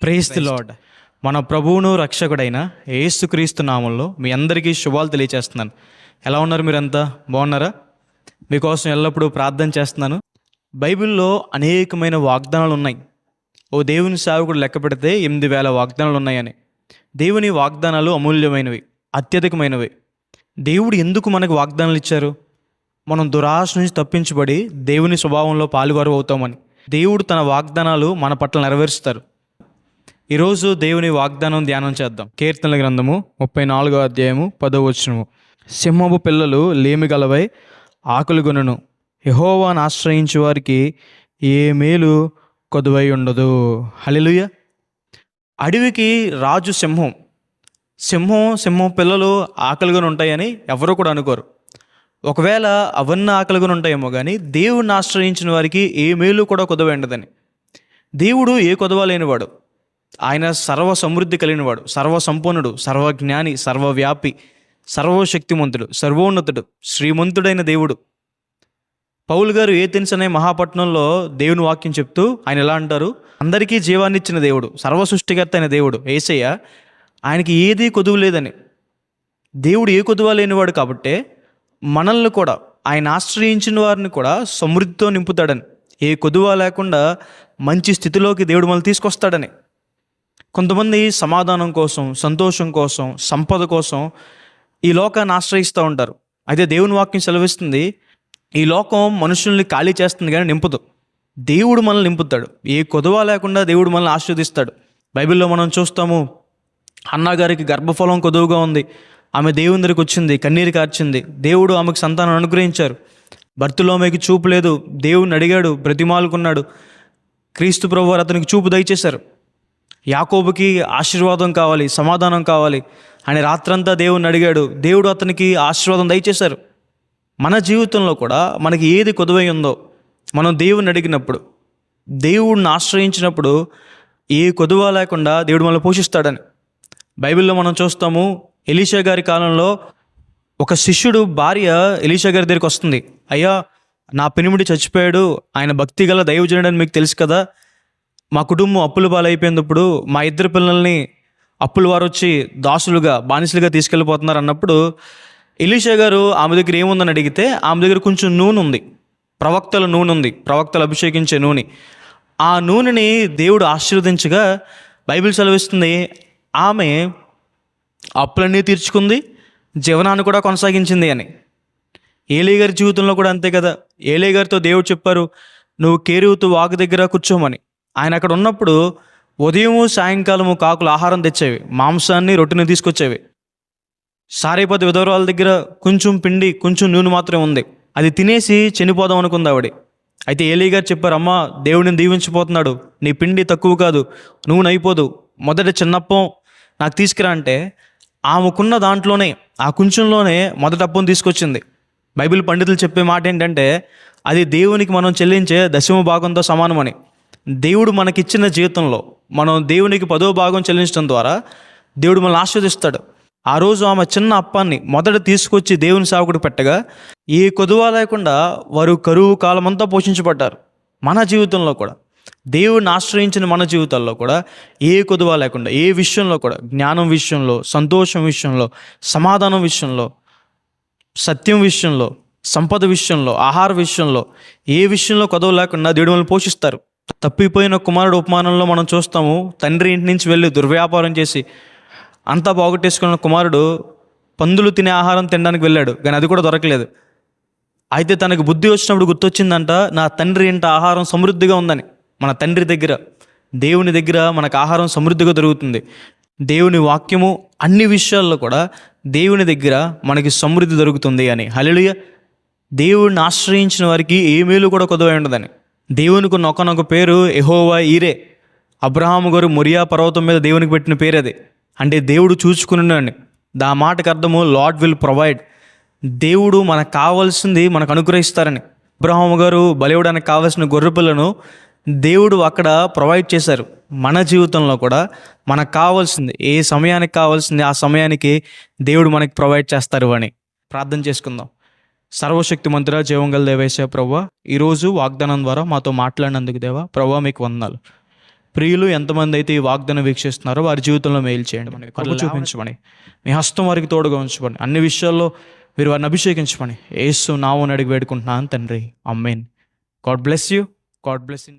Praise the lord. మన ప్రభువును రక్షకుడైన యేసుక్రీస్తు నామంలో మీ అందరికీ శుభాలు తెలియచేస్తున్నాను. ఎలా ఉన్నారు? మీరంతా బాగున్నారా? మీకోసం ఎల్లప్పుడూ ప్రార్థన చేస్తున్నాను. బైబిల్లో అనేకమైన వాగ్దానాలు ఉన్నాయి. ఓ దేవుని సేవకుడు లెక్క పెడితే 8,000 వాగ్దానాలు ఉన్నాయని. దేవుని వాగ్దానాలు అమూల్యమైనవి, అత్యధికమైనవి. దేవుడు ఎందుకు మనకు వాగ్దానాలు ఇచ్చారు? మనం దురాశ నుంచి తప్పించబడి దేవుని స్వభావంలో పాలువారు అవుతామని. దేవుడు తన వాగ్దానాలు మన పట్ల నెరవేరుస్తారు. ఈరోజు దేవుని వాగ్దానం ధ్యానం చేద్దాం. కీర్తనల గ్రంథము 34వ అధ్యాయము 10వ వచనము. సింహపు పిల్లలు లేమి గలవై ఆకలిగొనును, యెహోవాను ఆశ్రయించు వారికి ఏ మేలు కొదువై ఉండదు. హల్లెలూయా. అడవికి రాజు సింహం. సింహం పిల్లలు ఆకలిగా ఉంటాయని ఎవరు కూడా అనుకోరు. ఒకవేళ అవన్నీ ఆకలిగా ఉంటాయేమో కానీ దేవుడిని ఆశ్రయించిన వారికి ఏ మేలు కూడా కొదవ ఉండదని. దేవుడు ఏ కొదవ లేనివాడు. ఆయన సర్వ సమృద్ధి కలిగినవాడు, సర్వసంపన్నుడు, సర్వజ్ఞాని, సర్వవ్యాపి, సర్వశక్తిమంతుడు, సర్వోన్నతుడు, శ్రీమంతుడైన దేవుడు. పౌలు గారు ఏథెన్స్ అనే మహాపట్నంలో దేవుని వాక్యం చెప్తూ ఆయన ఎలా అంటారు? అందరికీ జీవాన్ని ఇచ్చిన దేవుడు, సర్వసృష్టికర్త అయిన దేవుడు యేసయ్య, ఆయనకి ఏదీ కొదువు లేదని. దేవుడు ఏ కొదువ లేనివాడు కాబట్టే మనల్ని కూడా, ఆయన ఆశ్రయించిన వారిని కూడా సమృద్ధితో నింపుతాడని, ఏ కొదువ లేకుండా మంచి స్థితిలోకి దేవుడు మనల్ని తీసుకొస్తాడని. కొంతమంది సమాధానం కోసం, సంతోషం కోసం, సంపద కోసం ఈ లోకాన్ని ఆశ్రయిస్తూ ఉంటారు. అయితే దేవుని వాక్యం సెలవిస్తుంది, ఈ లోకం మనుషుల్ని ఖాళీ చేస్తుంది కానీ నింపదు. దేవుడు మనల్ని నింపుతాడు. ఏ కొదువ లేకుండా దేవుడు మనల్ని ఆశీర్వదిస్తాడు. బైబిల్లో మనం చూస్తాము, హన్నా గారికి గర్భఫలం కొదువుగా ఉంది. ఆమె దేవుని దగ్గరికి వచ్చింది, కన్నీరు కార్చింది. దేవుడు ఆమెకు సంతానం అనుగ్రహించారు. బర్తులోమేకి చూపు లేదు, దేవుడిని అడిగాడు, బ్రతిమాలుకున్నాడు. క్రీస్తు ప్రభువారు అతనికి చూపు దయచేశారు. యాకోబుకి ఆశీర్వాదం కావాలి, సమాధానం కావాలి అని రాత్రంతా దేవుడిని అడిగాడు. దేవుడు అతనికి ఆశీర్వాదం దయచేశారు. మన జీవితంలో కూడా మనకి ఏది కొదువై ఉందో మనం దేవుడిని అడిగినప్పుడు, దేవుడిని ఆశ్రయించినప్పుడు ఏ కొదువ లేకుండా దేవుడు మనల్ని పోషిస్తాడని. బైబిల్లో మనం చూస్తాము, ఎలీషా గారి కాలంలో ఒక శిష్యుడు భార్య ఎలీషా గారి దగ్గరికి వస్తుంది. అయ్యా, నా పెనిమిడి చచ్చిపోయాడు, ఆయన భక్తి గల దైవజనుడు అని మీకు తెలుసు కదా, మా కుటుంబం అప్పుల పాలైపోయినప్పుడు మా ఇద్దరు పిల్లల్ని అప్పుల వారు వచ్చి దాసులుగా, బానిసలుగా తీసుకెళ్ళిపోతున్నారు అన్నప్పుడు ఎలీషా గారు ఆమె దగ్గర ఏముందని అడిగితే ఆమె దగ్గర కొంచెం నూనె ఉంది, ప్రవక్తల నూనె ఉంది, ప్రవక్తలు అభిషేకించే నూనె. ఆ నూనెని దేవుడు ఆశీర్వదించగా బైబిల్ సెలవిస్తుంది, ఆమె అప్పులన్నీ తీర్చుకుంది, జీవనాన్ని కూడా కొనసాగించింది అని. ఏలీ గారి జీవితంలో కూడా అంతే కదా. ఏలీ గారితో దేవుడు చెప్పారు, నువ్వు కేరీతు వాగు దగ్గర కూర్చోమని. ఆయన అక్కడ ఉన్నప్పుడు ఉదయము సాయంకాలము కాకులు ఆహారం తెచ్చేవి, మాంసాన్ని రొట్టెని తీసుకొచ్చేవి. సారేపతి విధవరాల దగ్గర కొంచెం పిండి, కొంచెం నూనె మాత్రమే ఉంది, అది తినేసి చనిపోదాం అనుకుంది ఆవిడ. అయితే ఏలీ గారు చెప్పారు, అమ్మ, దేవుడిని దీవించిపోతున్నాడు, నీ పిండి తక్కువ కాదు, నూనె అయిపోదు, మొదట చిన్నప్పం నాకు తీసుకురా అంటే ఆమెకున్న దాంట్లోనే, ఆ కొంచెంలోనే మొదటి అప్పం తీసుకొచ్చింది. బైబిల్ పండితులు చెప్పే మాట ఏంటంటే అది దేవునికి మనం చెల్లించే 10వ భాగంతో సమానమని. దేవుడు మనకిచ్చిన జీవితంలో మనం దేవునికి 10వ భాగం చెల్లించడం ద్వారా దేవుడు మనల్ని ఆశీర్వదిస్తాడు. ఆ రోజు ఆమె చిన్న అప్పాన్ని మొదట తీసుకొచ్చి దేవుని సేవకుడు పెట్టగా ఏ కొదువ లేకుండా వారు కరువు కాలమంతా పోషించబడ్డారు. మన జీవితంలో కూడా, దేవుడిని ఆశ్రయించిన మన జీవితాల్లో కూడా ఏ కొదువ లేకుండా, ఏ విషయంలో కూడా, జ్ఞానం విషయంలో, సంతోషం విషయంలో, సమాధానం విషయంలో, సత్యం విషయంలో, సంపద విషయంలో, ఆహార విషయంలో, ఏ విషయంలో కొదవ లేకుండా దేవుడు మనల్ని పోషిస్తారు. తప్పిపోయిన కుమారుడు ఉపమానంలో మనం చూస్తాము, తండ్రి ఇంటి నుంచి వెళ్ళి దుర్వ్యాపారం చేసి అంతా పోగొట్టేసుకున్న కుమారుడు పందులు తినే ఆహారం తినడానికి వెళ్ళాడు, కానీ అది కూడా దొరకలేదు. అయితే తనకు బుద్ధి వచ్చినప్పుడు గుర్తొచ్చిందంట, నా తండ్రి ఇంట ఆహారం సమృద్ధిగా ఉందని. మన తండ్రి దగ్గర, దేవుని దగ్గర మనకు ఆహారం సమృద్ధిగా దొరుకుతుంది. దేవుని వాక్యము అన్ని విషయాల్లో కూడా దేవుని దగ్గర మనకి సమృద్ధి దొరుకుతుంది అని. హల్లెలూయా. దేవుడిని ఆశ్రయించిన వారికి ఏ మేలు కూడా కొదవై ఉండదని. దేవునికి ఒకనొక పేరు యెహోవా ఈరే. అబ్రహాము గారు మొరియా పర్వతం మీద దేవునికి పెట్టిన పేరు అది. అంటే దేవుడు చూసుకున్నాడు. దా మాటకు అర్థము లార్డ్ విల్ ప్రొవైడ్. దేవుడు మనకు కావాల్సింది మనకు అనుగ్రహిస్తారని. అబ్రహాము గారు బలివ్వడానికి కావాల్సిన గొర్రెపిల్లను దేవుడు అక్కడ ప్రొవైడ్ చేశారు. మన జీవితంలో కూడా మనకు కావాల్సింది, ఏ సమయానికి కావాల్సింది ఆ సమయానికి దేవుడు మనకి ప్రొవైడ్ చేస్తారు అని ప్రార్థన చేసుకుందాం. సర్వశక్తిమంతుడా, జీవంగల దేవేశ ప్రభువా, ఈరోజు వాగ్దానం ద్వారా మాతో మాట్లాడినందుకు దేవా ప్రభువా మీకు వందనాలు. ప్రియులు ఎంతమంది అయితే ఈ వాగ్దానం వీక్షిస్తున్నారో వారి జీవితంలో మేలు చేయండి, మనకి కృప చూపించమని, మీ హస్తం వారికి తోడుగా ఉంచమని, అన్ని విషయాల్లో మీరు వారిని అభిషేకించమని యేసు నామమున అడిగి వేడుకుంటున్నాను తండ్రి, amen. God bless you. God bless you.